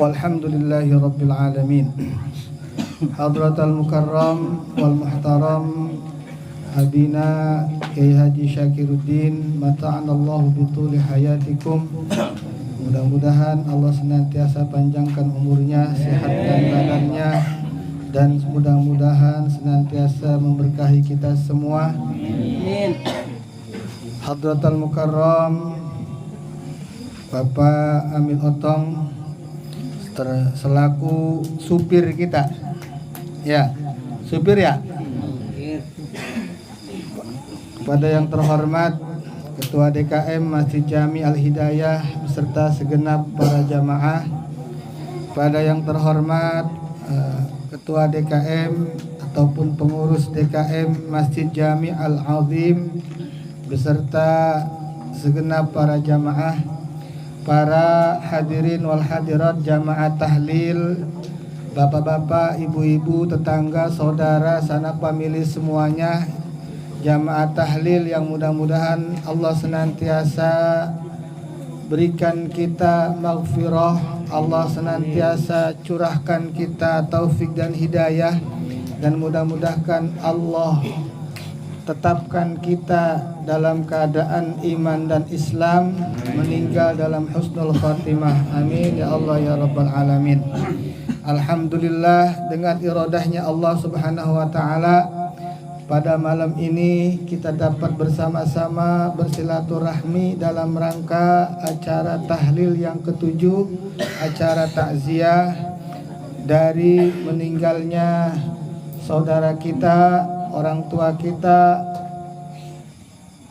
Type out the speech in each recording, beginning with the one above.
Walhamdulillahi Rabbil Alamin. Hadratal Mukarram wal Muhtaram Habina Kiai Haji Syakiruddin, mata'anallahu bituli hayatikum. Mudah-mudahan Allah senantiasa panjangkan umurnya, sehatkan badannya, dan mudah-mudahan senantiasa memberkahi kita semua. Amin. Hadratal Mukarram Bapak Amin Otong selaku supir kita. Ya, supir ya. Kepada yang terhormat Ketua DKM Masjid Jami Al-Hidayah beserta segenap para jamaah, pada yang terhormat Ketua DKM ataupun pengurus DKM Masjid Jami Al-Azim beserta segenap para jamaah, para hadirin wal hadirat jamaah tahlil, bapak-bapak, ibu-ibu, tetangga, saudara, sanak famili semuanya, jamaah tahlil yang mudah-mudahan Allah senantiasa berikan kita maghfirah, Allah senantiasa curahkan kita taufik dan hidayah, dan mudah-mudahan Allah tetapkan kita dalam keadaan iman dan Islam, meninggal dalam husnul khatimah. Amin ya Allah ya Rabbal Alamin. Alhamdulillah, dengan iradahnya Allah Subhanahu wa Ta'ala, pada malam ini kita dapat bersama-sama bersilaturahmi dalam rangka acara tahlil yang ketujuh, acara takziah dari meninggalnya saudara kita, orang tua kita,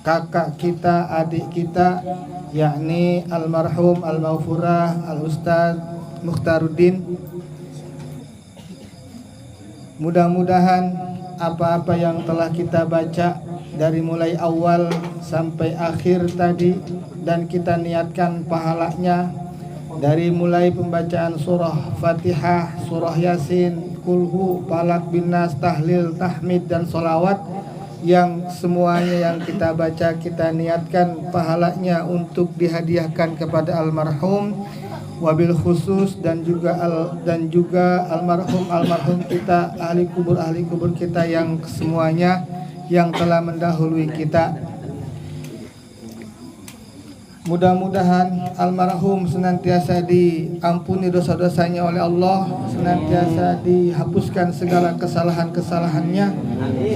kakak kita, adik kita, yakni almarhum al-maghfurah al-ustaz Mukhtaruddin. Mudah-mudahan apa-apa yang telah kita baca dari mulai awal sampai akhir tadi, dan kita niatkan pahalanya dari mulai pembacaan surah Fatihah, surah Yasin, Kulhu, Falak, Binnas, tahlil, tahmid, dan sholawat, yang semuanya yang kita baca kita niatkan pahalanya untuk dihadiahkan kepada almarhum, wabil khusus dan juga almarhum kita, ahli kubur kita yang semuanya yang telah mendahului kita. Mudah-mudahan almarhum senantiasa diampuni dosa-dosanya oleh Allah, senantiasa dihapuskan segala kesalahan-kesalahannya,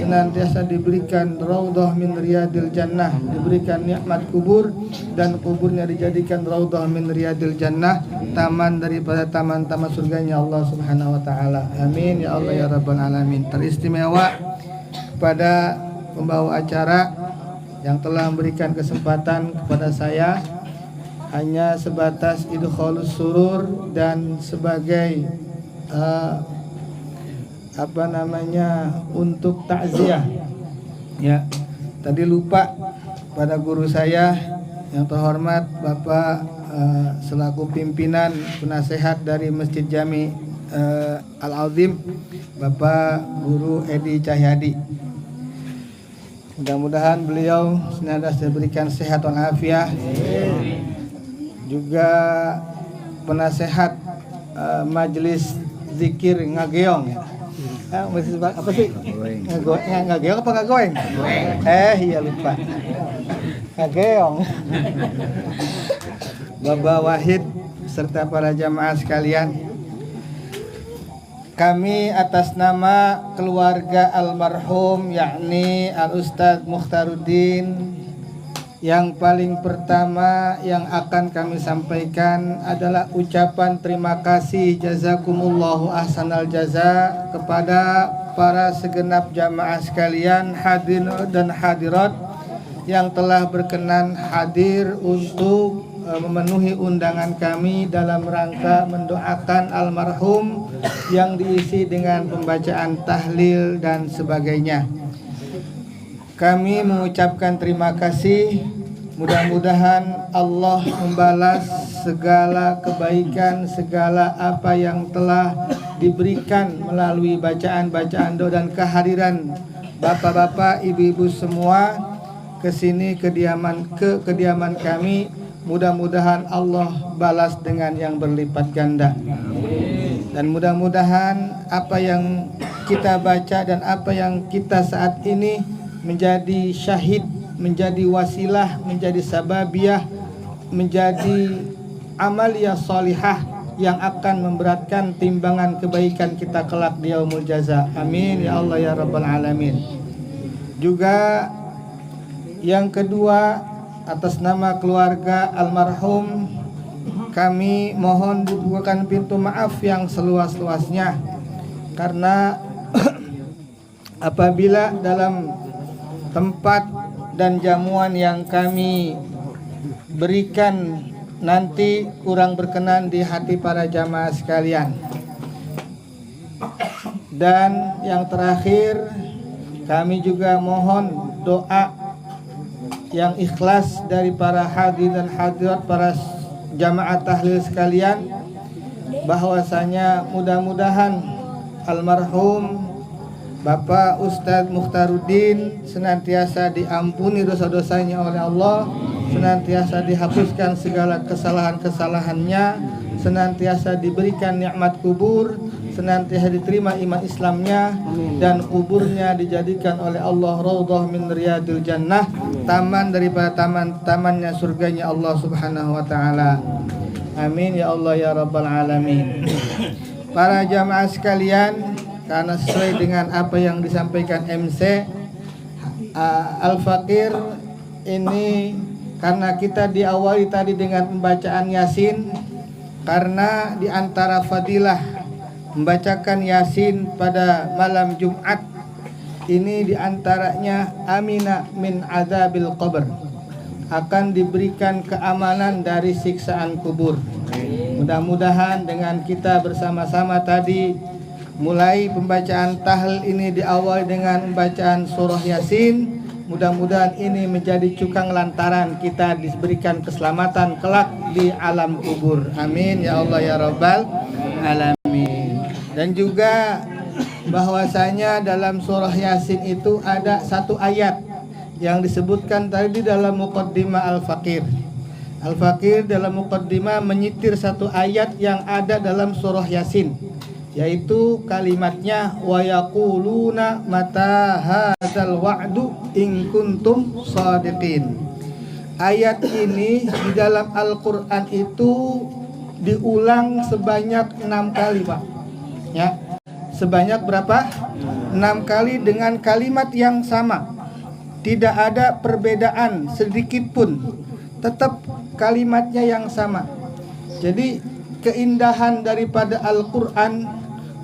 senantiasa diberikan raudhah min riyadil jannah, diberikan nikmat kubur, dan kuburnya dijadikan raudhah min riyadil jannah, taman daripada taman-taman surganya Allah Subhanahu wa Ta'ala. Amin ya Allah ya Rabbal Alamin. Teristimewa kepada pembawa acara yang telah memberikan kesempatan kepada saya hanya sebatas idkhalus surur dan sebagai untuk takziah. Ya, tadi lupa pada guru saya yang terhormat Bapak selaku pimpinan penasehat dari Masjid Jami Al-Azim, Bapak Guru Edi Cahyadi. Mudah-mudahan beliau senantiasa diberikan sehat walafiat. Juga penasehat majelis zikir Ngageong. Apa sih? Ngageong apa Ngagoeng? Iya lupa. Ngageong. Bapak Wahid serta para jamaah sekalian, kami atas nama keluarga almarhum yakni Al-Ustaz Mukhtaruddin, yang paling pertama yang akan kami sampaikan adalah ucapan terima kasih jazakumullahu ahsanal jaza kepada para segenap jamaah sekalian, hadirin dan hadirat yang telah berkenan hadir untuk memenuhi undangan kami dalam rangka mendoakan almarhum yang diisi dengan pembacaan tahlil dan sebagainya. Kami mengucapkan terima kasih. Mudah-mudahan Allah membalas segala kebaikan, segala apa yang telah diberikan melalui bacaan-bacaan doa dan kehadiran bapak-bapak, ibu-ibu semua ke sini, ke kediaman kami, mudah-mudahan Allah balas dengan yang berlipat ganda. Dan mudah-mudahan apa yang kita baca dan apa yang kita saat ini menjadi syahid, menjadi wasilah, menjadi sababiyah, menjadi amaliyah salihah yang akan memberatkan timbangan kebaikan kita kelak di yaumul jaza. Amin ya Allah ya rabbal alamin. Juga yang kedua, atas nama keluarga almarhum, kami mohon dibukakan pintu maaf yang seluas-luasnya, karena apabila dalam tempat dan jamuan yang kami berikan nanti kurang berkenan di hati para jamaah sekalian. Dan yang terakhir, kami juga mohon doa yang ikhlas dari para hadirin dan hadirat, para jamaah tahlil sekalian, bahwasanya mudah-mudahan almarhum Bapak Ustadz Mukhtaruddin senantiasa diampuni dosa-dosanya oleh Allah, senantiasa dihapuskan segala kesalahan-kesalahannya, senantiasa diberikan nikmat kubur, senantiasa diterima iman Islamnya, dan kuburnya dijadikan oleh Allah raudhah min riyadil jannah, taman daripada taman-tamannya surganya Allah Subhanahu wa taala. Amin ya Allah ya rabbal alamin. Para jamaah sekalian, karena sesuai dengan apa yang disampaikan MC Al-Fakir ini, karena kita diawali tadi dengan pembacaan Yasin, karena di antara fadilah membacakan Yasin pada malam Jumat ini diantaranya amina min azabil qabr, akan diberikan keamanan dari siksaan kubur. Mudah-mudahan dengan kita bersama-sama tadi, mulai pembacaan tahlil ini diawali dengan pembacaan surah Yasin, mudah-mudahan ini menjadi cukang lantaran kita diberikan keselamatan kelak di alam kubur. Amin ya Allah ya rabbal alamin. Dan juga bahwasanya dalam surah Yasin itu ada satu ayat yang disebutkan tadi dalam muqaddimah Al-Fakir. Al-Fakir dalam muqaddimah menyitir satu ayat yang ada dalam surah Yasin, yaitu kalimatnya wa yaquluna mata hadzal wa'du in kuntum shadiqin. Ayat ini di dalam Al-Qur'an itu diulang sebanyak 6 kali, Pak. Ya. Sebanyak berapa? 6 kali dengan kalimat yang sama. Tidak ada perbedaan sedikit pun. Tetap kalimatnya yang sama. Jadi keindahan daripada Al-Qur'an,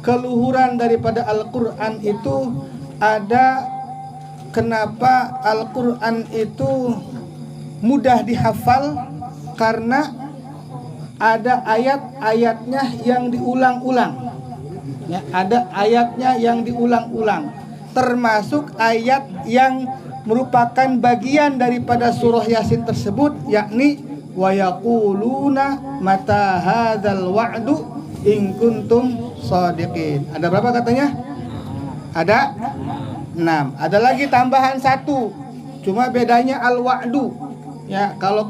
keluhuran daripada Al-Qur'an itu ada. Kenapa Al-Qur'an itu mudah dihafal? Karena ada ayat-ayatnya yang diulang-ulang. Ya, ada ayatnya yang diulang-ulang. Termasuk ayat yang merupakan bagian daripada surah Yasin tersebut, yakni wa yaquluna mata hadzal wa'du in kuntum shadiqin. Ada berapa katanya? Ada 6. Ada lagi tambahan 1. Cuma bedanya al-wa'du. Ya, kalau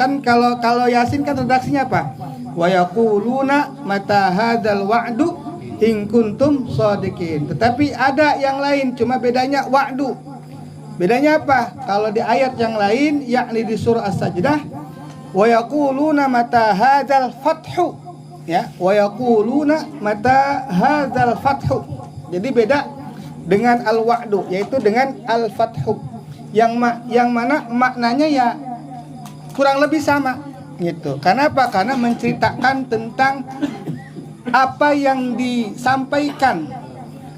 Yasin kan redaksinya apa? Wa yaquluna mata hadzal wa'du in kuntum shadiqin. Tetapi ada yang lain, cuma bedanya wa'du. Bedanya apa? Kalau di ayat yang lain, yakni di surah As-Sajdah, wa yaquluna mata hadzal fathu. Ya, wa yaquluna mata hadzal fathu. Jadi beda dengan al-wa'du, yaitu dengan al-fathu. Yang mana maknanya ya kurang lebih sama gitu. Karena apa? Karena menceritakan tentang apa yang disampaikan,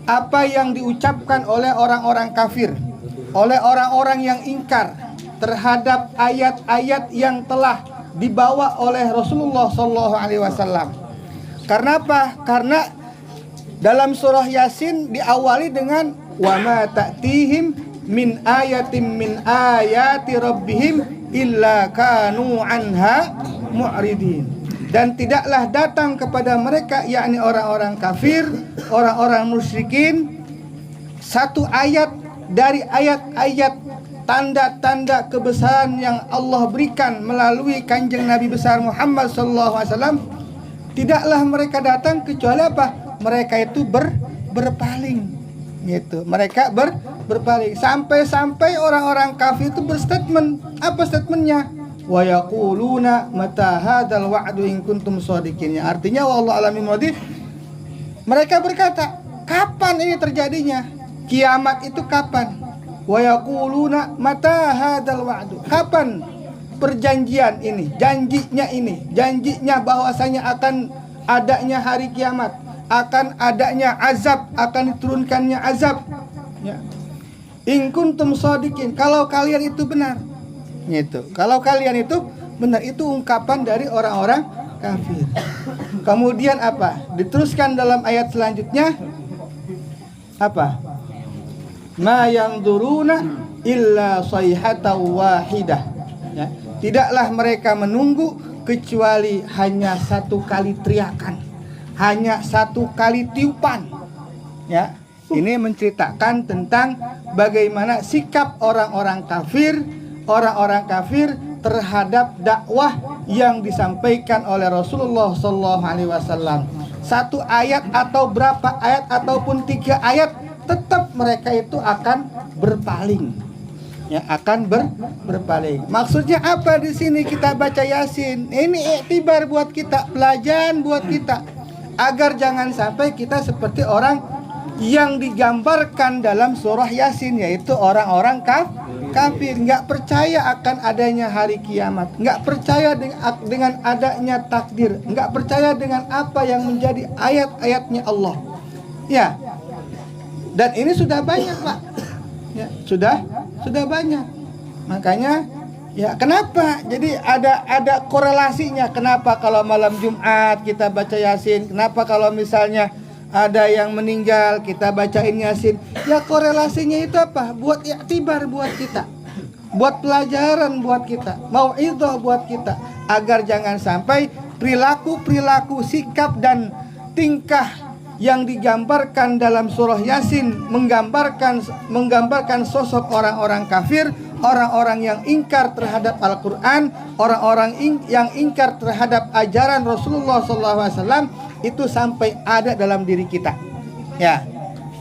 apa yang diucapkan oleh orang-orang kafir, oleh orang-orang yang ingkar terhadap ayat-ayat yang telah dibawa oleh Rasulullah SAW. Karena apa? Karena dalam surah Yasin diawali dengan wa ma ta'tihim min ayatin min ayati rabbihim illa kanu anha mu'ridin. Dan tidaklah datang kepada mereka, yakni orang-orang kafir, orang-orang musyrikin, satu ayat dari ayat-ayat tanda-tanda kebesaran yang Allah berikan melalui kanjeng Nabi besar Muhammad SAW, tidaklah mereka datang kecuali apa? Mereka itu berpaling, gitu. Mereka berpaling sampai orang-orang kafir itu berstatement. Apa statementnya? Wa yaquluna mata hadzal wa'du in kuntum shadiqin. Artinya wallahu a'lam bishawab. Mereka berkata, kapan ini terjadinya? Kiamat itu kapan? Wa yaquluna mata hadzal wa'du. Kapan perjanjian ini? Janjinya bahwasanya akan adanya hari kiamat, akan adanya azab, akan diturunkannya azab. Ya. In kuntum shadiqin, kalau kalian itu benar. Gitu. Kalau kalian itu benar, itu ungkapan dari orang-orang kafir. Kemudian apa? Diteruskan dalam ayat selanjutnya apa? Ma yanzuruna illa sayhatan wahidah. Ya. Tidaklah mereka menunggu kecuali hanya satu kali teriakan, hanya satu kali tiupan. Ya. Ini menceritakan tentang bagaimana sikap orang-orang kafir terhadap dakwah yang disampaikan oleh Rasulullah SAW. Satu ayat atau berapa ayat ataupun 3 ayat, tetap mereka itu akan berpaling. Ya, akan berpaling. Maksudnya apa di sini kita baca Yasin? Ini iktibar buat kita, pelajaran buat kita, agar jangan sampai kita seperti orang yang digambarkan dalam surah Yasin, yaitu orang-orang kafir, nggak percaya akan adanya hari kiamat, nggak percaya dengan adanya takdir, nggak percaya dengan apa yang menjadi ayat-ayatnya Allah. Ya, dan ini sudah banyak, Pak. Ya, sudah banyak. Makanya, ya kenapa? Jadi ada korelasinya. Kenapa kalau malam Jumat kita baca Yasin? Kenapa kalau misalnya ada yang meninggal kita bacain Yasin? Ya korelasinya itu apa? Buat iktibar buat kita, buat pelajaran buat kita, mau'izah buat kita, agar jangan sampai perilaku sikap dan tingkah yang digambarkan dalam surah Yasin menggambarkan sosok orang-orang kafir, orang-orang yang ingkar terhadap Al-Quran, orang-orang yang ingkar terhadap ajaran Rasulullah SAW, itu sampai ada dalam diri kita. Ya,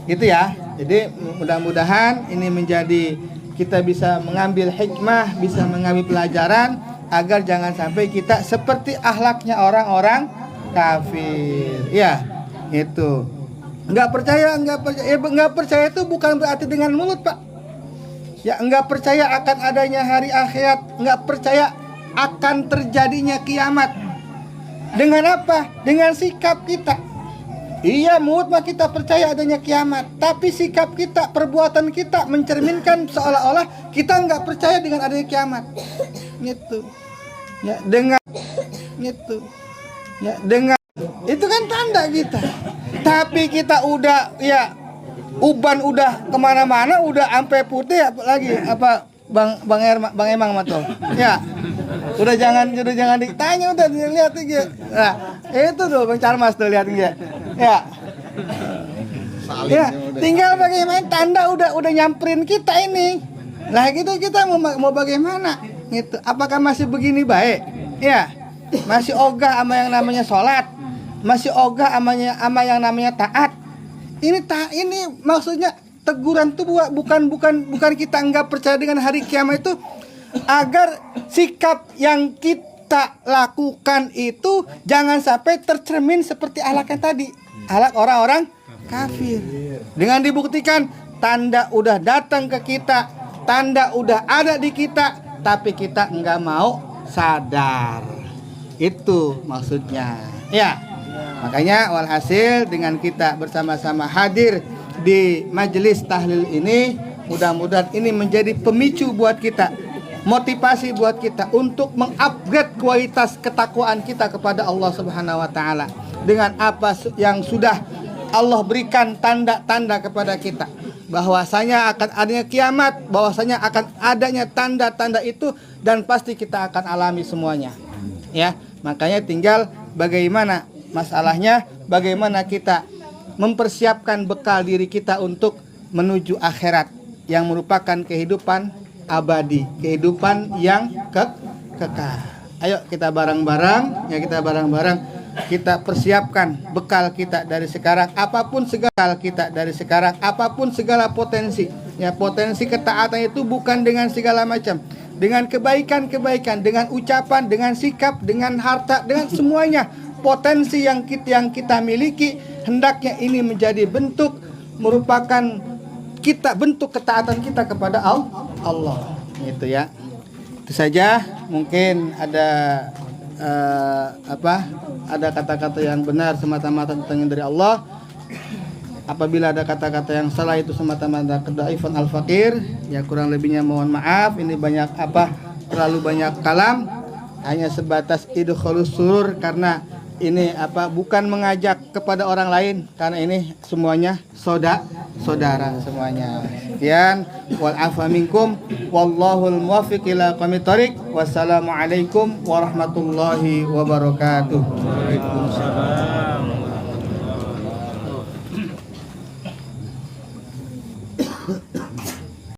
gitu ya. Jadi mudah-mudahan ini menjadi, kita bisa mengambil hikmah, bisa mengambil pelajaran, agar jangan sampai kita seperti akhlaknya orang-orang kafir. Ya, itu. Enggak percaya. Enggak percaya itu bukan berarti dengan mulut, Pak. Ya, enggak percaya akan adanya hari akhirat, enggak percaya akan terjadinya kiamat. Dengan apa? Dengan sikap kita. Iya, mulut mah kita percaya adanya kiamat, tapi sikap kita, perbuatan kita mencerminkan seolah-olah kita enggak percaya dengan adanya kiamat. Gitu. Ya, dengan gitu. Ya, dengan itu kan tanda kita. Tapi kita udah, ya, uban udah kemana-mana, udah sampai putih, apalagi apa Bang Emang mah tuh. Ya. Udah jangan ditanya, udah dilihat aja. Nah, itu tuh Bang Charmas tuh, lihat aja. Ya. Ya, tinggal bagaimana tanda udah nyamperin kita ini. Lah gitu kita mau bagaimana? Gitu. Apakah masih begini baik? Ya. Masih ogah sama yang namanya sholat, masih ogah sama yang namanya taat. Ini maksudnya teguran tuh bukan kita enggak percaya dengan hari kiamat itu, agar sikap yang kita lakukan itu jangan sampai tercermin seperti akhlaknya tadi, akhlak orang-orang kafir. Dengan dibuktikan tanda udah datang ke kita, tanda udah ada di kita, tapi kita enggak mau sadar. Itu maksudnya. Ya. Makanya walhasil dengan kita bersama-sama hadir di majelis tahlil ini, mudah-mudahan ini menjadi pemicu buat kita, motivasi buat kita untuk mengupgrade kualitas ketakwaan kita kepada Allah Subhanahu wa taala dengan apa yang sudah Allah berikan tanda-tanda kepada kita, bahwasanya akan adanya kiamat, bahwasanya akan adanya tanda-tanda itu, dan pasti kita akan alami semuanya. Ya, makanya tinggal bagaimana masalahnya, bagaimana kita mempersiapkan bekal diri kita untuk menuju akhirat yang merupakan kehidupan abadi, kehidupan yang kekal. Ayo kita bareng-bareng, ya kita bareng-bareng kita persiapkan bekal kita dari sekarang, apapun segala potensi. Ya, potensi ketaatan itu bukan dengan segala macam, dengan kebaikan-kebaikan, dengan ucapan, dengan sikap, dengan harta, dengan semuanya. Potensi yang kita miliki hendaknya ini menjadi bentuk, merupakan kita bentuk ketaatan kita kepada Allah. Gitu ya. Itu saja. Mungkin ada ada kata-kata yang benar semata-mata datangnya dari Allah. Apabila ada kata-kata yang salah itu semata-mata kedaifan al-fakir, ya kurang lebihnya mohon maaf. Ini banyak terlalu banyak kalam, hanya sebatas idkhulus surur, karena ini bukan mengajak kepada orang lain, karena ini semuanya saudara semuanya. Sekian, wal afa minkum wallahul muwaffiq ila aqwamit thoriq. Wassalamualaikum warahmatullahi wabarakatuh. Waalaikumsalam.